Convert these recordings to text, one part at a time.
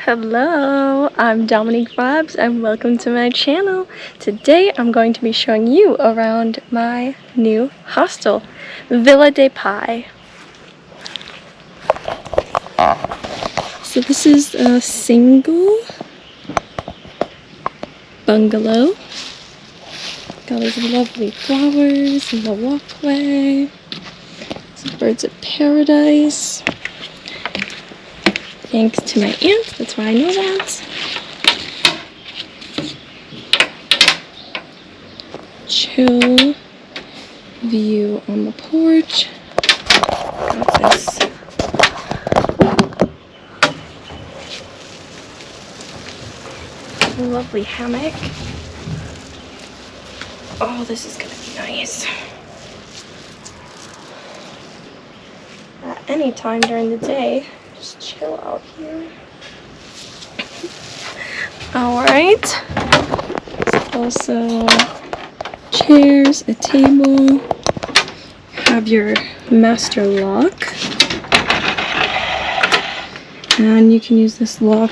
Hello, I'm Dominique Vibez and welcome to my channel. Today I'm going to be showing you around my new hostel, Villa De Pai. So this is a single bungalow. Got these lovely flowers in the walkway. Some birds of paradise. Thanks to my aunt, that's why I know that. Chill view on the porch. Got this lovely hammock. Oh, this is gonna be nice. At any time during the day, just chill out here. Alright. There's also chairs, a table. Have your master lock. And you can use this lock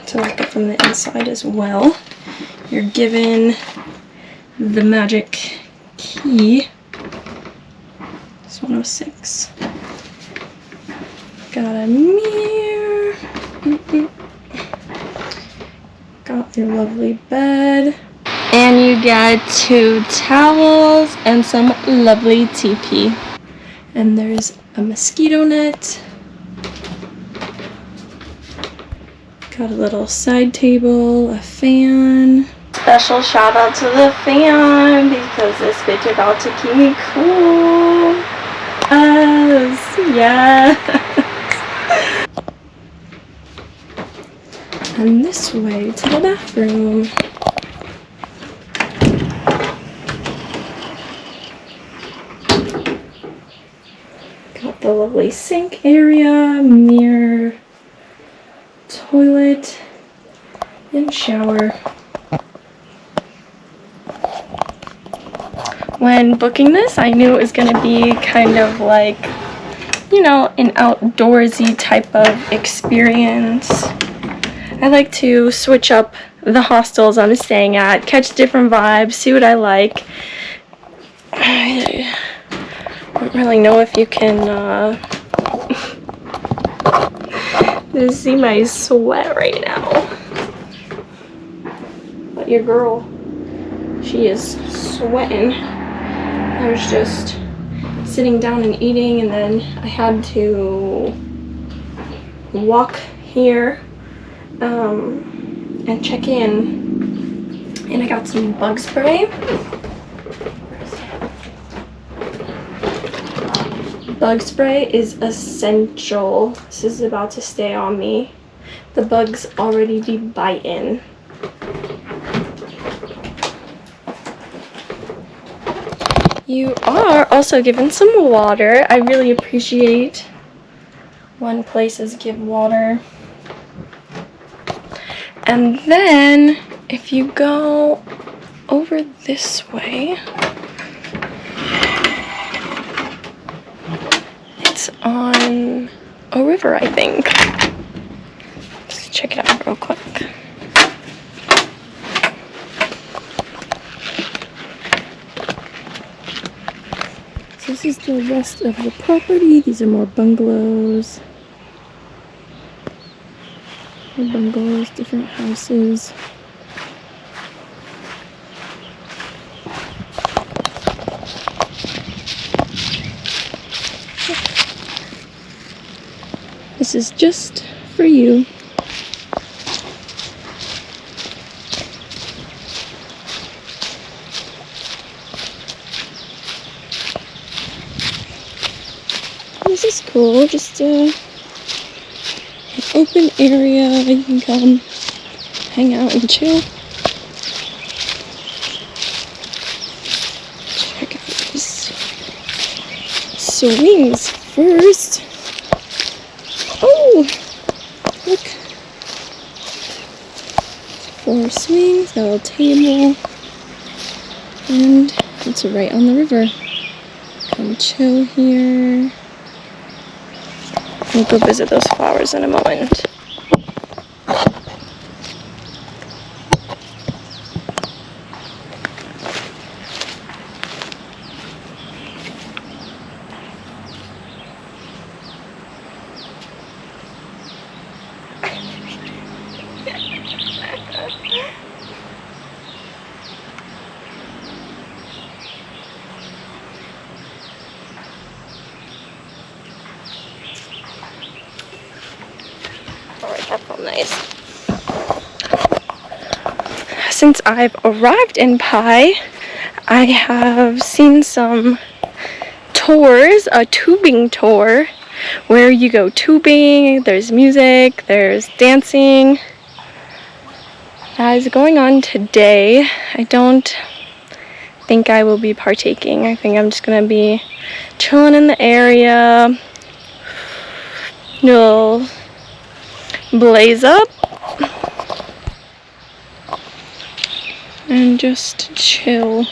to lock it from the inside as well. You're given the magic key. It's 106. Got a mirror. Got your lovely bed. And you get 2 towels and some lovely TP. And there's a mosquito net. Got a little side table, a fan. Special shout out to the fan because this bitch about to keep me cool. Yes. And this way to the bathroom. Got the lovely sink area, mirror, toilet, and shower. When booking this, I knew it was going to be kind of like, you know, an outdoorsy type of experience. I like to switch up the hostels I'm staying at, catch different vibes, see what I like. I don't really know if you can just see my sweat right now. But your girl, she is sweating. I was just sitting down and eating, and then I had to walk here and check in, and I got some bug spray. Bug spray is essential. This is about to stay on me. The bugs already be biting. You are also given some water. I really appreciate when places give water. And then if you go over this way, it's on a river, I think. Let's check it out real quick. So this is the rest of the property. These are more bungalows. More bungalows, different houses. This is just for you. This is cool, just an open area. You can come hang out and chill. Check out these swings first. Oh, look. 4 swings, got a little table, and it's right on the river. Come chill here. We'll go visit those flowers in a moment. Alright, that felt nice. Since I've arrived in Pai, I have seen some tours, a tubing tour, where you go tubing, there's music, there's dancing. That is going on today. I don't think I will be partaking. I think I'm just gonna be chilling in the area. You'll blaze up and just chill.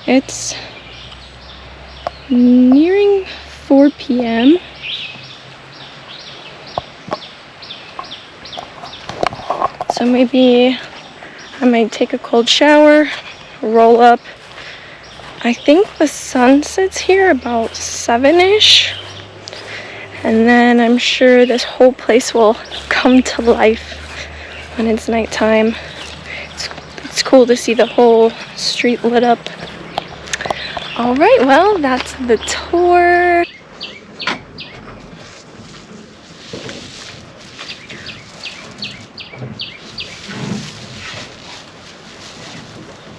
It's nearing 4 p.m. So maybe I might take a cold shower, roll up. I think the sun sets here about 7-ish. And then I'm sure this whole place will come to life when it's nighttime. It's cool to see the whole street lit up. Alright, well, that's the tour.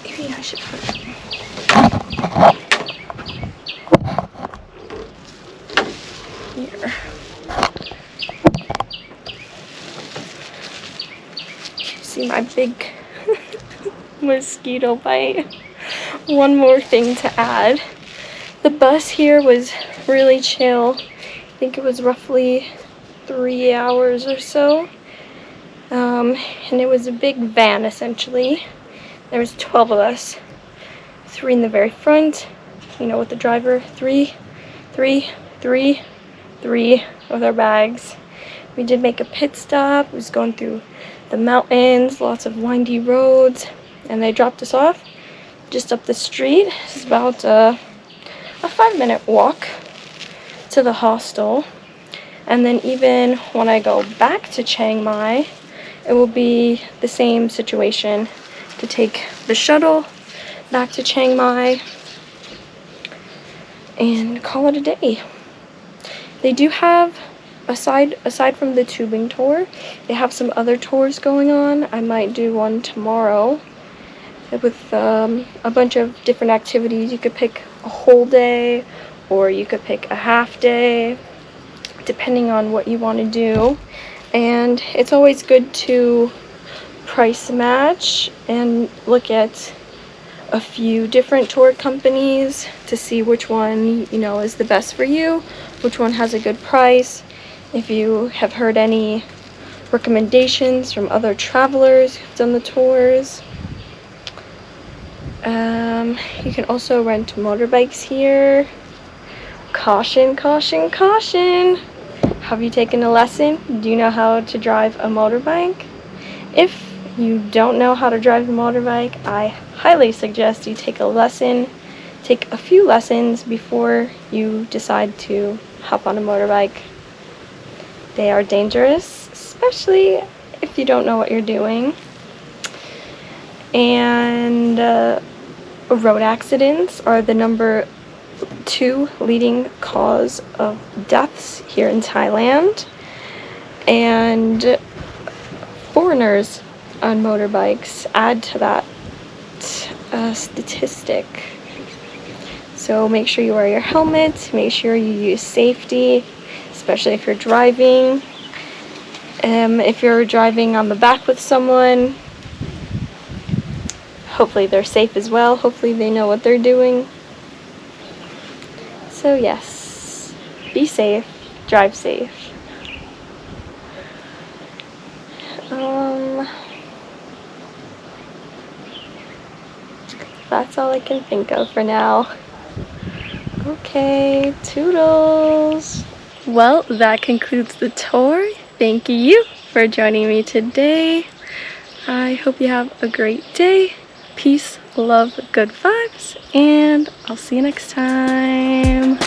Maybe I should put it here. See my big mosquito bite. One more thing to add. The bus here was really chill. I think it was roughly 3 hours or so. And it was a big van essentially. There was 12 of us. 3 in the very front, you know, with the driver. 3 with our bags. We did make a pit stop. It was going through the mountains, lots of windy roads, and they dropped us off just up the street. It's about a 5-minute walk to the hostel. And then even when I go back to Chiang Mai, it will be the same situation, to take the shuttle back to Chiang Mai and call it a day. They do have, aside from the tubing tour, they have some other tours going on. I might do one tomorrow with a bunch of different activities. You could pick a whole day or you could pick a half day, depending on what you want to do. And it's always good to price match and look at a few different tour companies to see which one, you know, is the best for you, which one has a good price. If you have heard any recommendations from other travelers who've done the tours. You can also rent motorbikes here. Caution, caution, caution! Have you taken a lesson? Do you know how to drive a motorbike? If you don't know how to drive a motorbike, I highly suggest you take a few lessons before you decide to hop on a motorbike. They are dangerous, especially if you don't know what you're doing. And road accidents are the number 2 leading cause of deaths here in Thailand. And foreigners on motorbikes add to that statistic. So make sure you wear your helmet, make sure you use safety, especially if you're driving. If you're driving on the back with someone, hopefully they're safe as well. Hopefully they know what they're doing. So yes, be safe, drive safe. That's all I can think of for now. Okay, toodles. Well, that concludes the tour. Thank you for joining me today. I hope you have a great day. Peace, love, good vibes, and I'll see you next time.